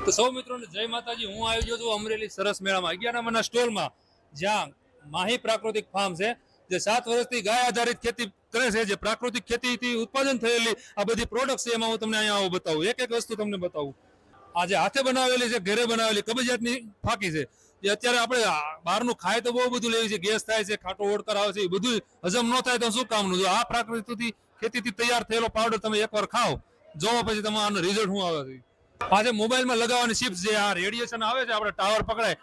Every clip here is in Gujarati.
તો સૌ મિત્રોને જય માતાજી। હું આવી ગયો છું અમરેલી સરસ મેળામાં 11 નંબરના સ્ટોલમાં, જ્યાં માહી પ્રાકૃતિક ફાર્મ છે, જે 7 વર્ષથી ગાય આધારિત ખેતી કરે છે, જે પ્રાકૃતિક ખેતીથી ઉત્પાદન થયેલી આ બધી પ્રોડક્ટ છે, એમાં હું તમને અહીંયા બતાવું, એક એક વસ્તુ તમને બતાવું। આ જે હાથે બનાવેલી છે, ઘરે બનાવેલી કબજિયાતની ફાકી છે, જે અત્યારે આપણે બહારનું ખાય તો બહુ બધું લેવી છે, ગેસ થાય છે, ખાટો ઓડકાર આવે છે, એ બધું હજમ ન થાય તો શું કામનું। જો આ પ્રાકૃતિક ખેતીથી તૈયાર થયેલો પાવડર તમે એકવાર ખાઓ, જોવો પછી તમારું રિઝલ્ટ શું આવે છે। આજે મોબાઈલમાં લગાવવાની ચિપ્સ, જે આ રેડિયેશન આવે છે, આપણે ટાવર પકડાય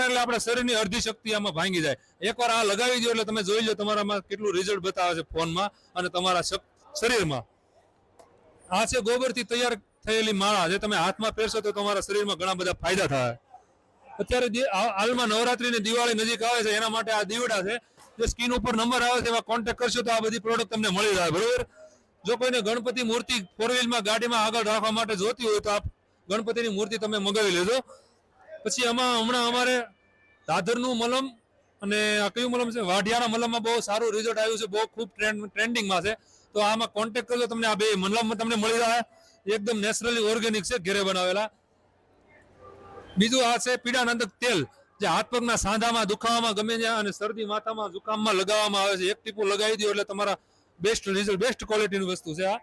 એટલે આપણા શરીરની અડધી શક્તિ આમાં ભાંગી જાય। એકવાર આ લગાવી દો એટલે તમે જોઈ લો તમારામાં કેટલું રિઝલ્ટ બતાવે છે ફોનમાં અને તમારા શરીરમાં। આ છે ગોબરથી તૈયાર થયેલી માળા, જે તમે હાથમાં પહેરશો તો તમારા શરીરમાં ઘણા બધા ફાયદા થાય। અત્યારે હાલમાં નવરાત્રી ને દિવાળી નજીક આવે છે, એના માટે આ દીવડા છે, જે સ્કીન ઉપર નંબર આવે છે, એમાં કોન્ટેક્ટ કરશો તો આ બધી પ્રોડક્ટ તમને મળી જાય, બરોબર। જો કોઈને ગણપતિ મૂર્તિ 4 વ્હીલમાં ગાડીમાં આગળ રાખવા માટે જોતી હોય તો આપ ગણપતિની મૂર્તિ તમે મંગાવી લેજો। પછી હમણાં અમારે દાદરનું મલમ અને આ કયું મલમ છે, વાઢિયાના મલમમાં બહુ સારું રિઝલ્ટ આવ્યું છે, બહુ ખૂબ ટ્રેન્ડિંગમાં છે, તો આમાં કોન્ટેક્ટ કરજો, તમને આ બે મલમ તમને મળી જાય, એકદમ નેચરલી ઓર્ગેનિક છે, ઘરે બનાવેલા। બીજું આ છે પીડાનંદક તેલ, જે હાથ પગના સાંધામાં, દુખાવામાં, ગમે ત્યાં અને શરદી, માથામાં, જુકામમાં લગાવવામાં આવે છે। એક ટીપું લગાવી દો એટલે તમારા બેસ્ટ રિઝલ્ટ, બેસ્ટ ક્વોલિટીની વસ્તુ છે। આ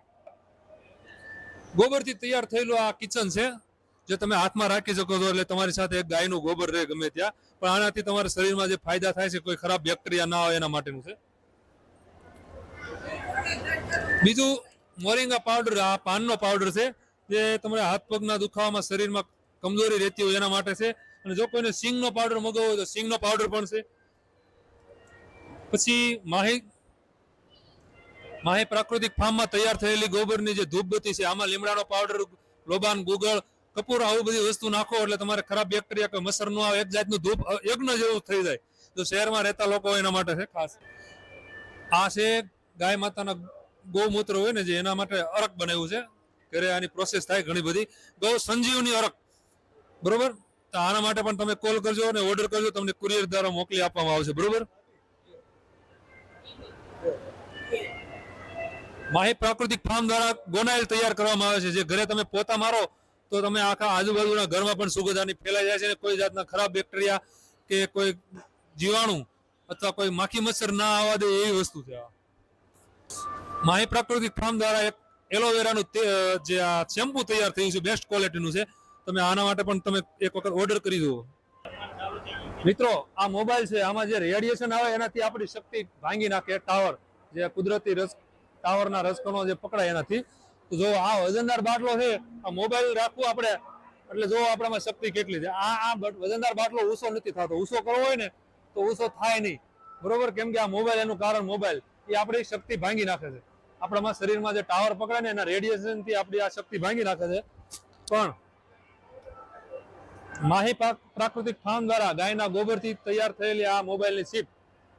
ગોબરથી તૈયાર થયેલું આ કિચન છે, જે તમે હાથમાં રાખી શકો છો, એટલે તમારી સાથે એક ગાયનું ગોબર રહે ગમે ત્યાં, પણ આનાથી તમારા શરીરમાં જે ફાયદા થાય છે, કોઈ ખરાબ બેક્ટેરિયા ના આવે એના માટેનું છે। બીજું મોરિંગા પાવડર, આ પાનનો પાવડર છે, જે તમારા હાથ પગના દુખાવામાં, શરીરમાં કમજોરી રહેતી હોય એના માટે છે। અને જો કોઈને સિંગનો પાવડર મગાવવો હોય તો સિંગનો પાવડર પણ છે। પછી માહી પ્રાકૃતિક ફાર્મમાં તૈયાર થયેલી ગોબરની જે ધૂપબત્તી છે, આમાં લીમડાનો પાવડર, લોબાન, ગુગળ, કપૂર, આવું બધી વસ્તુ નાખો એટલે તમારે ખરાબ બેક્ટેરિયા કે મસર નો આવે, એક જાતનું ધૂપ યજ્ઞ જેવું થઈ જાય। તો શહેરમાં રહેતા લોકો એના માટે છે ખાસ। આ છે ગાય માતાના ગૌમૂત્ર હોય ને, જે એના માટે અરક બનાવ્યું છે, ઘરે આની પ્રોસેસ થાય ઘણી બધી, ગૌ સંજીવની અરક, બરોબર। તો આના માટે પણ તમે કોલ કરજો અને ઓર્ડર કરજો, તમને કુરિયર દ્વારા મોકલી આપવામાં આવશે, બરોબર। માહી પ્રાકૃતિક ફાર્મ દ્વારા ગોનાઇલ તૈયાર કરવામાં આવે છે, જે ઘરે તમે પોતા મારો તો તમે આખા આજુબાજુના ઘરમાં પણ સુગંધાની ફેલાઈ જાય છે, કોઈ જાતના ખરાબ બેક્ટેરિયા કે કોઈ જીવાણુ અથવા કોઈ માખી મચ્છર ના આવવા દે એવી વસ્તુ છે। માહી પ્રાકૃતિક ફાર્મ દ્વારા એક એલોવેરાનું જે આ શેમ્પુ તૈયાર થયું છે, બેસ્ટ ક્વોલિટીનું છે, તમે આના માટે પણ તમે એક વખત ઓર્ડર કરી જુઓ। મિત્રો, આ મોબાઈલ છે, આમાં જે રેડિયેશન આવે એનાથી આપણી શક્તિ ભાંગી નાખે ટાવર, જે કુદરતી ટાવરના રસકણો જે પકડાય એનાથી। તો જો આ વજનદાર બાટલો છે, આ મોબાઈલ રાખવું આપણે એટલે જો આપણામાં શક્તિ કેટલી છે। આ વજનદાર બાટલો ઊંચો નથી થતો, ઊંચો કરવો હોય ને તો ઊંચો થાય નહીં, બરોબર, કેમ કે આ મોબાઈલ, એનું કારણ મોબાઈલ, એ આપણી શક્તિ ભાંગી નાખે છે। આપણામાં શરીરમાં જે ટાવર પકડે ને એના રેડિયેશનથી આપણી આ શક્તિ ભાંગી નાખે છે। પણ માહી પ્રાકૃતિક ફાર્મ દ્વારા ગાયના ગોબરથી તૈયાર થયેલી આ મોબાઈલની ચિપ,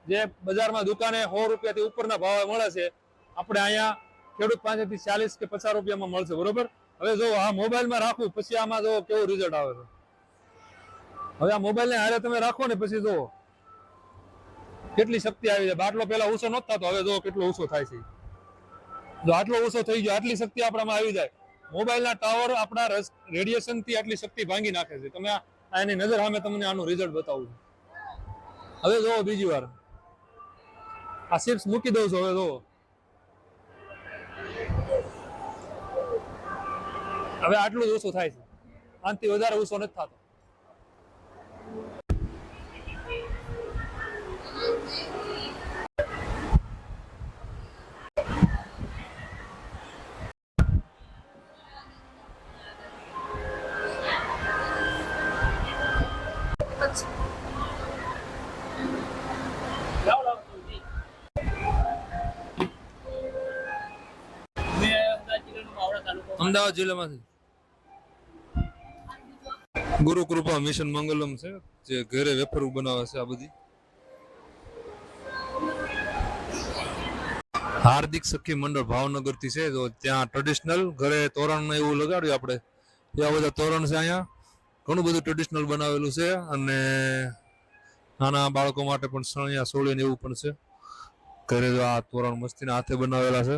જે બજારમાં દુકાને 100 રૂપિયાથી ઉપરના ભાવે મળે છે, આપણે અહીંયા ખેડૂત પાસેથી 40 કે 50 રૂપિયામાં મળશે, બરોબર। હવે જો આ મોબાઈલમાં રાખવું, પછી આમાં જો કેવું રિઝલ્ટ આવે છે। હવે આ મોબાઈલને હારે તમે રાખો ને, પછી જો કેટલી શક્તિ આવી જાય। બાટલો પેલા ઊંચો નતો થતો, હવે જો કેટલો ઊંચો થાય છે। જો આટલો ઊંચો થઈ ગયો, આટલી શક્તિ આપણામાં આવી જાય। મોબાઈલના ટાવર આપણા રેડિયેશનથી આટલી શક્તિ ભાંગી નાખે છે। તમે એની નજર સામે તમને આનું રિઝલ્ટ બતાવું છું। હવે જો બીજી વાર આ ચિપ્સ મૂકી દઉં છું, હવે જો હવે આટલું જ ઓછું થાય છે, આનાથી વધારે ઓછો નથી થતો। અમદાવાદ જિલ્લામાંથી ગુરુ કૃપા મિશન મંગલમ છે, જે ઘરે વેફર બનાવે છે। આ બધી હાર્દિક સખી મંડળ ભાવનગર થી છે, તો ત્યાં ટ્રેડિશનલ ઘરે તોરણ ને એવું લગાડ્યું આપણે, ત્યાં બધા તોરણ છે, અહીંયા ઘણું બધું ટ્રેડિશનલ બનાવેલું છે। અને નાના બાળકો માટે પણ સણિયા સોળી ને એવું પણ છે ઘરે। જો આ તોરણ મસ્તીના હાથે બનાવેલા છે,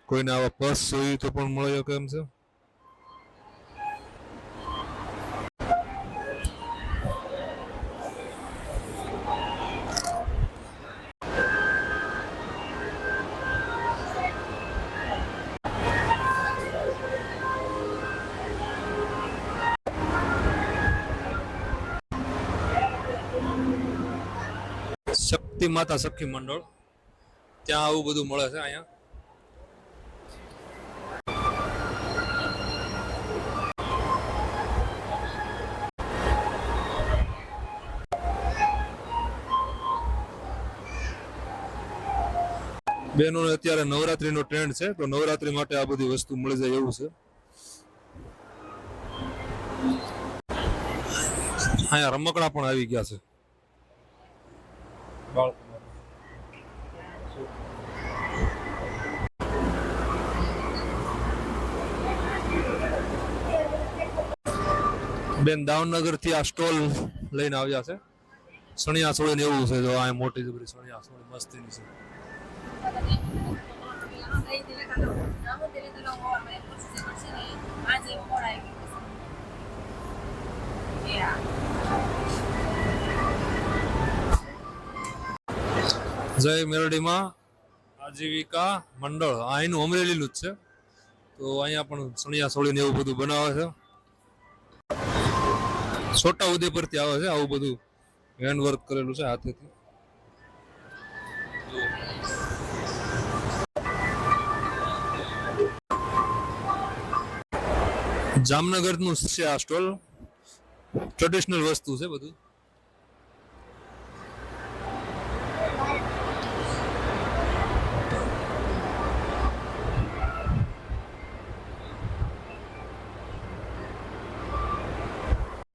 કોઈને આવા પર્સ જોઈએ તો પણ મળે કેમ છે। શક્તિ માતા સખી મંડળ, ત્યાં આવું બધું મળે છે અહીંયા. બહેનોને અત્યારે નવરાત્રીનો ટ્રેન્ડ છે, તો નવરાત્રી માટે આ બધી વસ્તુ મળી જાય એવું છે. અહીંયા રમકડા પણ આવી ગયા છે બાળકો માટે. બેન દાવનગર થી આ સ્ટોલ લઈને આવ્યા છે. સણિયા સોળી ને એવું છે, જો આ મોટી જબરી સણિયા સોળી મસ્તીની છે. જય મેરડીમાં આજીવિકા મંડળ, આ એનું અમરેલીનું જ છે. તો અહીંયા પણ સણિયા સોળી ને એવું બધું બનાવે છે. છોટા ઉદેપુર થી આવે છે આવું બધું હેન્ડવર્ક કરેલું છે હાથેથી. જામનગર નું છે આ સ્ટોલ, ટ્રેડિશનલ વસ્તુ છે બધું.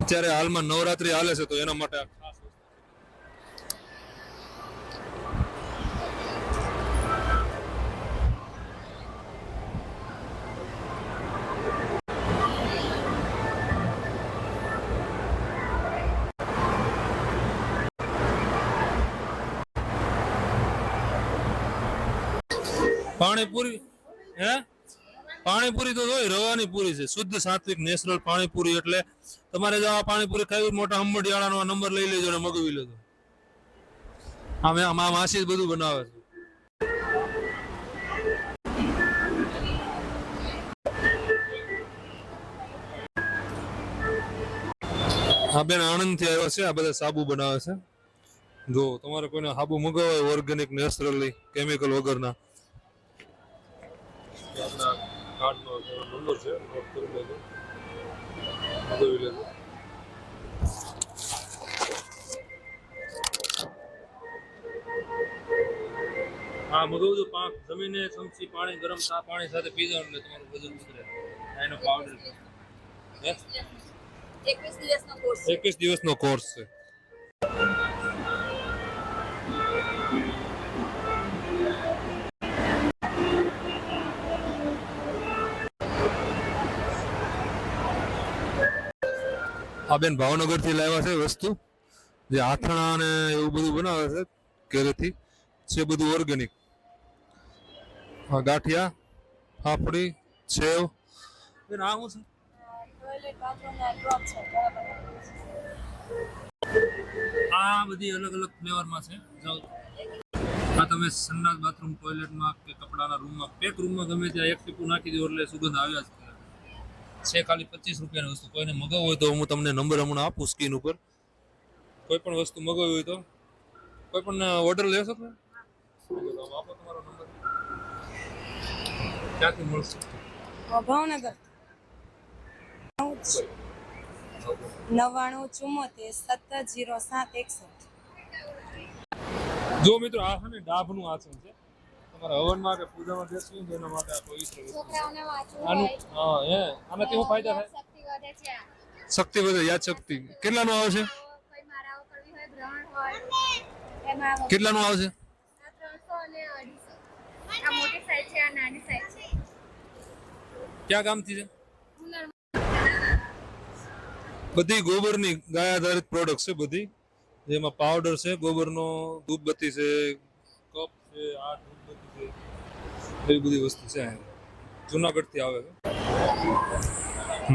અત્યારે હાલમાં નવરાત્રી હાલે છે, તો એના માટે ખાસ પાણીપુરી. હે પાણીપુરી તો જોઈ રવાની પૂરી છે, શુદ્ધ સાત્વિક નેચરલ પાણીપુરી. એટલે તમારે જો આ પાણીપુરી ખાવી મોટા હંબડિયાળાનો નંબર લઈ લેજો ને મગવી લેજો. આમાં માસી જ બધું બનાવે છે. હા બેન આણંદ થી આવ્યા છે, આ બધા સાબુ બનાવે છે. જો તમારે કોઈને સાબુ મગાવે ઓર્ગેનિક નેચરલી કેમિકલ વગરના, કાર્ડનો નંબર છે, નોટ કરી લેજો, મગાવી લેજો. હા મગાવજો. પાંચ જમીને ચમચી પાણી ગરમ પાણી સાથે પી જાવ એટલે તમારું વજન ઉતરે. એનો પાવડર 21 દિવસનો કોર્સ છે. આ બેન ભાવનગર થી લાવ્યા છે વસ્તુ, જે આથણા ને એવું બધું બનાવે છે ઘરેથી, છે બધું ઓર્ગેનિક. ગાંઠિયા, ફાફડી, સેવ. બેન આ શું છે? આ બધી અલગ અલગ ફ્લેવરમાં છે. આ તમે સંડાસ બાથરૂમ ટોયલેટમાં કે કપડાના રૂમમાં પેક રૂમમાં ગમે ત્યાં એક ટીપું નાખી દો એટલે સુગંધ આવ્યા જ કરે છે. ખાલી 25 રૂપિયાની વસ્તુ. કોઈને મગાવવું હોય તો હું તમને નંબર હમણાં આપું સ્ક્રીન ઉપર. કોઈ પણ વસ્તુ મગાવવી હોય તો કોઈ પણ ઓર્ડર લેશો તમે આપો તમારો નંબર. ક્યાંથી મળશે? ભાવનગર 9974 170761. જો મિત્રો આ છે ને ડાભનું આસન છે, તમારા હવનમાં કે પૂજામાં બેસવું હોય એના માટે આ પવિત્ર વસ્તુ છે. આનું હા હે આનાથી શું ફાયદા થાય? શક્તિ વધે, યાદ શક્તિ. કેટલાનું આવે છે? કેટલાનું આવે છે? ક્યાં ગામથી છે? બધી ગોબરની ગાય આધારિત પ્રોડક્ટ છે બધી, જેમાં પાવડર છે ગોબરનો, ધૂપબત્તી છે, કપ છે, આ ધૂપબત્તી છે, એવી બધી વસ્તુ છે. જુનાગઢ થી આવે છે.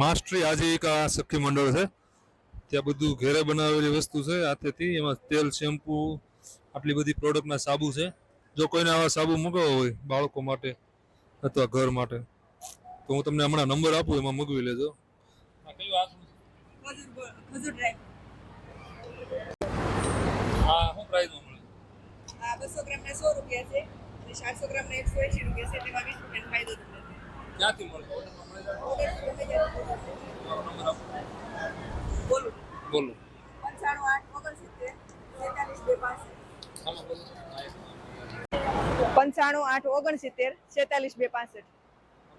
માસ્ટરી આજીવિકા સખી મંડળ છે, ત્યાં બધું ઘરે બનાવેલી વસ્તુ છે હાથેથી. એમાં તેલ, શેમ્પુ, આટલી બધી પ્રોડક્ટના સાબુ છે. જો કોઈને આવા સાબુ મગાવવા હોય બાળકો માટે અથવા ઘર માટે તો હું તમને હમણાં નંબર આપું, એમાં મગાવી લેજો. હા શું પ્રાઇસમાં મળે? આ 200 ગ્રામના 100 રૂપિયા છે અને 700 ગ્રામના 180 રૂપિયા છે. તેમાં 20 રૂપિયાનો ફાયદો તમને ક્યાંથી મળશે? ઓર્ડરમાં મળી જાય? ઓર્ડર ગમે ત્યાંથી કરો. તમારો નંબર આપો. બોલો બોલો. 95 8 69 આમાં બોલો. 95 8 69 46 265.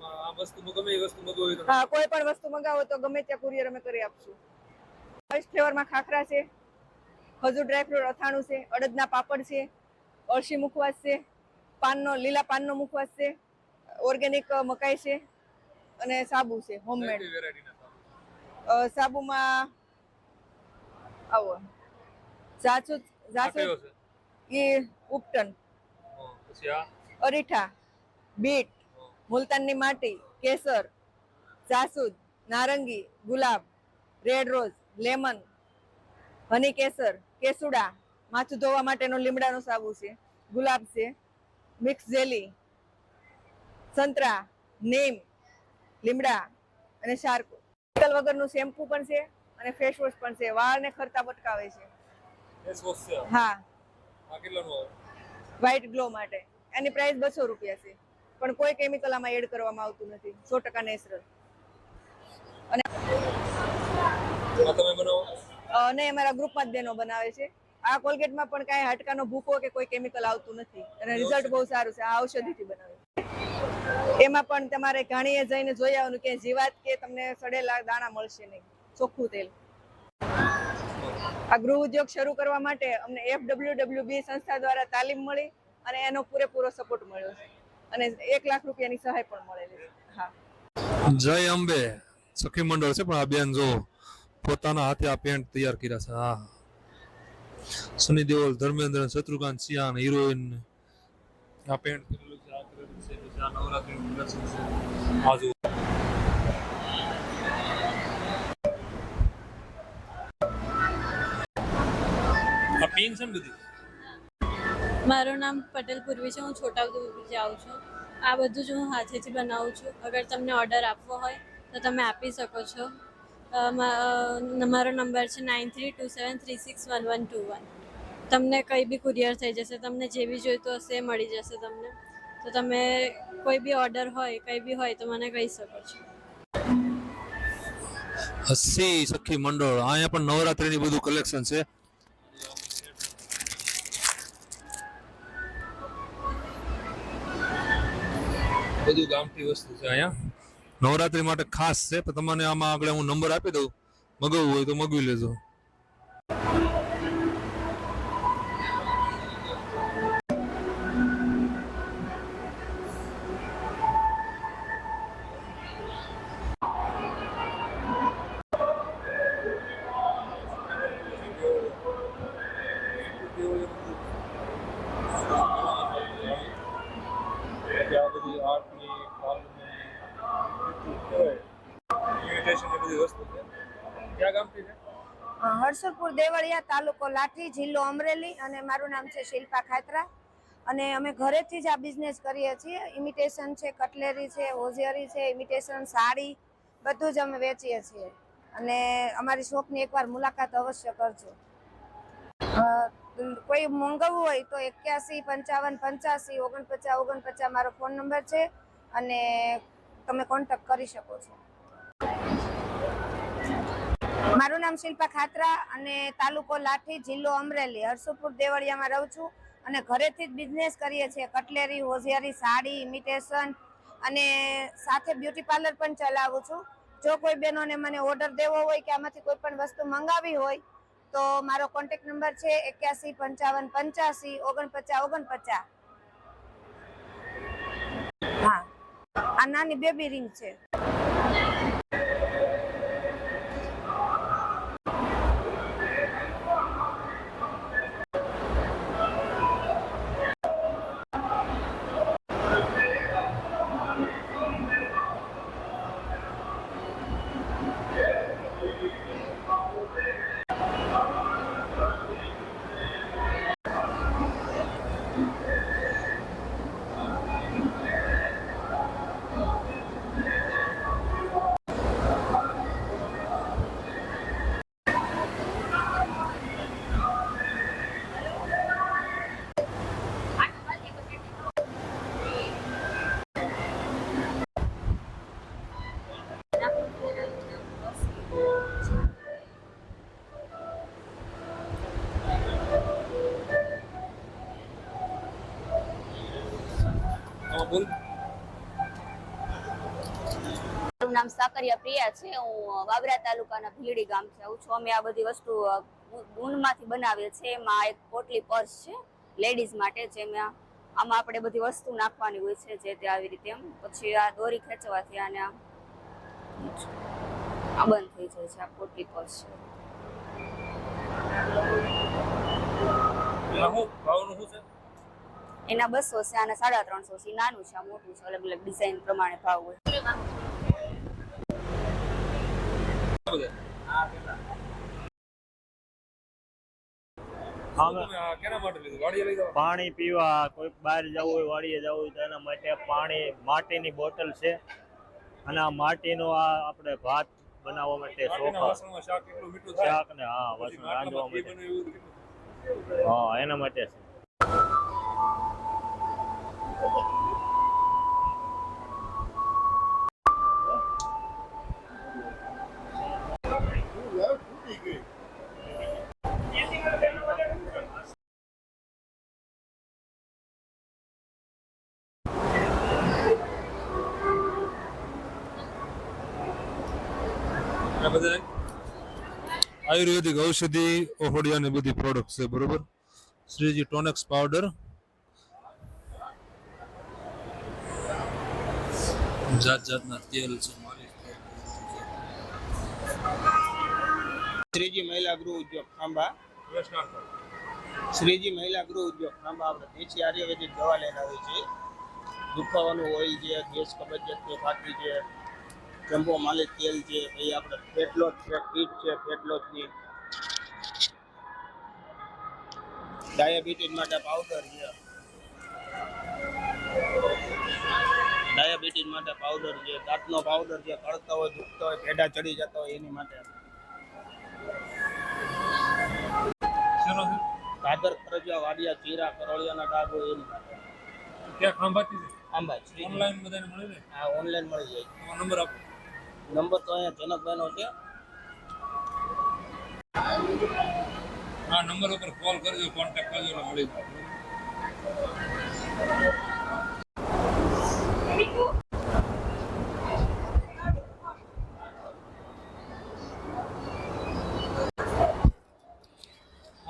આમાં આ વસ્તુ ગમે એ વસ્તુ મગાવી તો હા, કોઈ પણ વસ્તુ મંગાવો તો ગમે ત્યાં કુરિયર અમે કરી આપશું. ફર્સ્ટ ફ્લેવરમાં ખાખરા છે, ખજૂર ડ્રાયફ્રૂટ અથાણું છે, અડદના પાપડ છે, અળસી મુખવાસ છે, લીલા પાનનો મુખવાસ છે, ઓર્ગેનિક મકાઈ છે અને સાબુ છે હોમમેડ. કઈ વેરાયટીના સાબુમાં આવો જાસૂદ કયો છે? એ ઉપટન, પછી આ અરીઠા, બીટ, મુલતાનની માટી, કેસર, જાસૂદ, નારંગી, ગુલાબ, રેડ રોઝ, લેમન, હની કેસર, કેસુડા, માથું ધોવા માટેનો લીમડાનો સાબુ છે, ગુલાબ છે, મિક્સ જેલી, સંતરા, નીમ, લીમડા અને શાર્કો. કેમિકલ વગરનું શેમ્પુ પણ છે અને ફેસ વોશ પણ છે. વાળને ખરતા બટકાવે છે. ફેસ વોશ છે. હા, આ કેટલાનું આવે? વ્હાઇટ ગ્લો માટે. એની પ્રાઇસ 200 રૂપિયા છે, પણ કોઈ કેમિકલ આમાં એડ કરવામાં આવતું નથી. 100% નેચરલ. અને આ તમે બનાવો? અને અમારા ગ્રુપમાં જ બેનો બનાવે છે. આ કોલગેટમાં પણ કાંઈ હાડકાનો ભૂકો કે કોઈ કેમિકલ આવતું નથી અને રિઝલ્ટ બહુ સારું છે. આ ઔષધિથી બનાવે છે. એમાં પણ તમારે ઘાણીએ જઈને જોઈ આવવાનું કે જીવાત કે તમને સડેલા દાણા મળશે નહીં, ચોખ્ખું તેલ. આ ગૃહ ઉદ્યોગ શરૂ કરવા માટે અમને FWWB સંસ્થા દ્વારા તાલીમ મળી અને એનો પૂરેપૂરો સપોર્ટ મળ્યો છે અને 1 લાખ રૂપિયાની સહાય પણ મળેલી છે. હા, જય અંબે સખી મંડળ છે, પણ આ બેન જો પોતાના હાથે આ પેન્ટ તૈયાર કર્યા છે. હા, સની દેઓલ, ધર્મેન્દ્ર, શત્રુઘ્ન સિંહ, હિરોઈન આ પેન્ટ કરેલું છે. આ કરેલું છે. પછી આ નવરાત્રીનું કલેક્શન છે. આ જો આ પિન છે ને બધી. મારું નામ પટેલ પૂર્વી છે. હું છોટાઉદેપુરથી આવું છું. આ બધું જ હું હાથેથી બનાવું છું. અગર તમને ઓર્ડર આપવો હોય તો તમે આપી શકો છો. મારો નંબર છે 9327361121. તમને કંઈ બી કુરિયર થઈ જશે. તમને જે બી જોઈતું હશે એ મળી જશે તમને. તો તમે કોઈ બી ઓર્ડર હોય કંઈ બી હોય તો મને કહી શકો છો. હસી સખી મંડળ. અહીંયા પણ નવરાત્રીની બધું કલેક્શન છે. બધું ગામઠી વસ્તુ છે અહીંયા. નવરાત્રી માટે ખાસ છે. પણ તમને આમાં આગળ હું નંબર આપી દઉં, મગાવવું હોય તો મગાવી લેજો. હરસુરપુર દેવળિયા, તાલુકો લાઠી, જિલ્લો અમરેલી અને મારું નામ છે શિલ્પા ખાતરા. અને અમે ઘરેથી જ આ બિઝનેસ કરીએ છીએ. ઇમિટેશન છે, કટલેરી છે, હોઝિયરી છે, ઇમિટેશન સાડી બધું જ અમે વેચીએ છીએ. અને અમારી શોપની એકવાર મુલાકાત અવશ્ય કરજો. કોઈ મંગાવવું હોય તો 81 55 85 49 49 મારો ફોન નંબર છે અને તમે કોન્ટેક્ટ કરી શકો છો. મારું નામ શિલ્પા ખાતરા અને તાલુકો લાઠી, જિલ્લો અમરેલી, હરસુરપુર દેવળિયામાં રહું છું અને ઘરેથી જ બિઝનેસ કરીએ છીએ. કટલેરી, હોઝિયારી, સાડી, ઇમિટેશન અને સાથે બ્યુટી પાર્લર પણ ચલાવું છું. જો કોઈ બહેનોને મને ઓર્ડર દેવો હોય કે આમાંથી કોઈ પણ વસ્તુ મંગાવી હોય તો મારો કોન્ટેક્ટ નંબર છે 81 55 85 49 49. હા, આ નાની બેબી રિંગ છે. બોલ. મારું નામ સાકરિયા પ્રિયા છે. હું વાવરા તાલુકાના ભીલડી ગામથી આવું છું. અમે આ બધી વસ્તુ ઊનમાંથી બનાવીએ છીએ. એમાં એક પોટલી પર્સ છે લેડીઝ માટે, જેમાં આમાં આપણે બધી વસ્તુ નાખવાની હોય છે, જે તે આવી રીતે એમ. પછી આ દોરી ખેંચવાથી આને આ બંધ થઈ જાય છે. આ પોટલી પર્સ છે. એના 200 છે, આના 350 છે. નાનું છે, આ મોટું છે. અલગ અલગ ડિઝાઇન પ્રમાણે ભાવ હોય. પાણી પીવા, કોઈ બહાર જવું હોય, વાડીએ જવું હોય તો એના માટે પાણી, માટીની બોટલ છે. અને આ માટીનો આ આપણે ભાત બનાવવા માટે સોફા, શાક ને હા વાસણ રાંધવા માટે, હા એના માટે છે. આ બધા આયુર્વેદિક ઔષધિ ઓહડિયાની બધી પ્રોડક્ટ છે, બરોબર. શ્રીજી ટોનેક્સ પાવડર, જાત જાતના તેલ છે. શ્રીજી મહિલા ગૃહ ઉદ્યોગ ખાંભા, શ્રીજી મહિલા ગૃહ ઉદ્યોગ ખાંભા આપણે દેશી આયુર્વેદિક દવા લઈને આવી છે. દુખાવાનું ઓઇલ છે, ગેસ કબજિયાત છે, ફાટી છે, જમ્બો માલિક તેલ છે, એ આપણે ફેટ લોસ છે, કીટ છે, ફેટ લોસની, ડાયાબિટીસ માટે પાવડર છે, ડાયાબિટીસ માટે પાવડર છે, દાંતનો પાવડર છે, કળતા હોય, દુખતા હોય, પેડા ચડી જતા હોય એની માટે. દાદર, ખરજિયા, વાડિયા, ચીરા, કરોળિયાના ડાઘ હોય એની માટે. ત્યાં ખાંભાથી ખાંભા ઓનલાઈન બધાને મળે ને? હા, ઓનલાઈન મળી જાય. નંબર આપો. નંબર તો અહીંયા જનકભાઈનો છે. આ નંબર ઉપર કોલ કરજો, કોન્ટેક્ટ કરજો એટલે મળી જાય.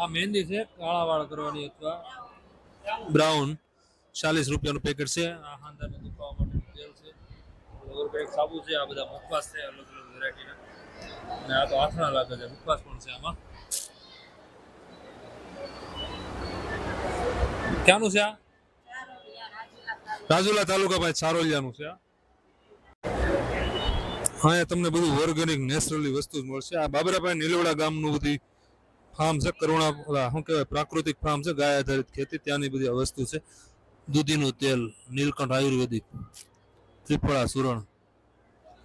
આ મહેંદી છે, કાળા વાળ કરવાની અથવા બ્રાઉન, 40 રૂપિયાનું પેકેટ છે. આ હાંધાને દુખાવા માટેનું તેલ છે. એક સાબુ છે. આ બધા મુખવાસ છે, અલગ અલગ વેરાયટીના. અને આ તો આથણા લાગે છે, મુખવાસ પણ છે આમાં. ક્યાંનું છે આ? રાજુલા તાલુકા પાસે સારોલિયાનું છે. હા, તમને બધું ઓર્ગેનિક નેચરલી વસ્તુ જ મળશે. આ બાબરાભાઈ નીલવડા ગામનું બધી ફાર્મ છે, કરુણા શું કહેવાય, પ્રાકૃતિક ફાર્મ છે, ગાય આધારિત ખેતી. ત્યાંની બધી વસ્તુ છે. દૂધીનું તેલ, નીલકંઠ આયુર્વેદિક, ત્રિફળા સુરણ.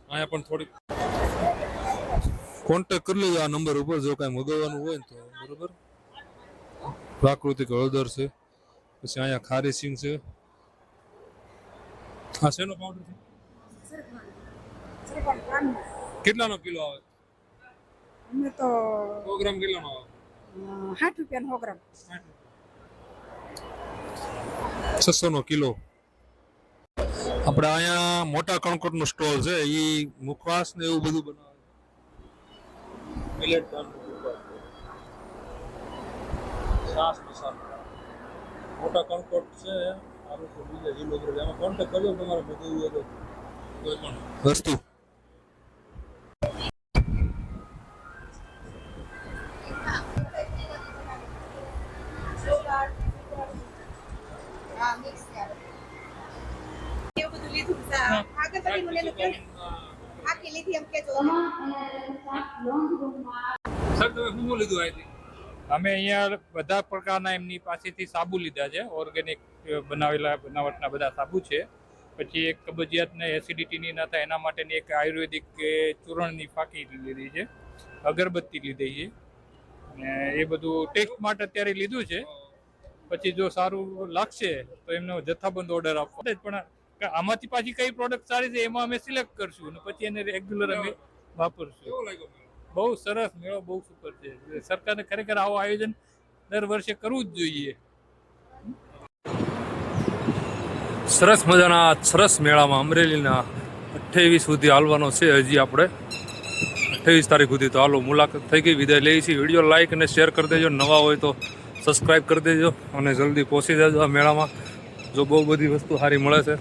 અહીંયા પણ થોડીક કોન્ટેક્ટ કરી લેજો આ નંબર ઉપર જો કાંઈ મગાવવાનું હોય ને તો, બરોબર. પ્રાકૃતિક હળદર છે, પછી અહીંયા ખારી સિંગ છે. હા, શેનો પાવડર છે? કેટલાનો કિલો આવે? અમે તો 100 ગ્રામ કેટલાનો આવે? 60 રૂપિયાનો 100 ગ્રામ. 600 નો કિલો. આપણે અહીંયા મોટા કણકોટ નો સ્ટોલ છે, એ મુખવાસ ને એવું બધું બનાવે. મિલેટ સાસ મસાલા મોટા કણકોટ છે. આ લોકો બીજા જિલ્લો પર એમાં કોન્ટેક્ટ કરજો તમારે બધું હોય તો કોઈ પણ વસ્તુ. અમે અહીંયા બધા પ્રકારના એમની પાસેથી સાબુ લીધા છે. ઓર્ગેનિક બનાવટના બધા સાબુ છે. પછી એક કબજિયાત ને એસિડિટીની ના થાય એના માટેની એક આયુર્વેદિક ચૂરણની ફાંકી લીધી છે. અગરબત્તી લીધી છે. ને એ બધું ટેસ્ટ માટે અત્યારે લીધું છે. પછી જો સારું લાગશે તો એમનો જથ્થાબંધ ઓર્ડર આપવો. પણ આમાંથી પાછી કઈ પ્રોડક્ટ સારી છે એમાં અમે સિલેક્ટ કરશું અને પછી એને રેગ્યુલર અમે વાપરશું. બહુ સરસ, મેળો બહુ સુપર છે. સરકારને ખરેખર આવું આયોજન દર વર્ષે કરવું જ જોઈએ. સરસ મજાના સરસ મેળામાં અમરેલીના 28 સુધી હાલવાનો છે હજી આપણે 28 તારીખ સુધી. તો હાલો મુલાકાત થઈ ગઈ, વિદાય લઈએ છીએ. વિડીયો લાઈક અને શેર કરી દેજો, નવા હોય તો સબસ્ક્રાઈબ કરી દેજો અને જલ્દી પહોંચી જજો આ મેળામાં. જો બહુ બધી વસ્તુ સારી મળે છે.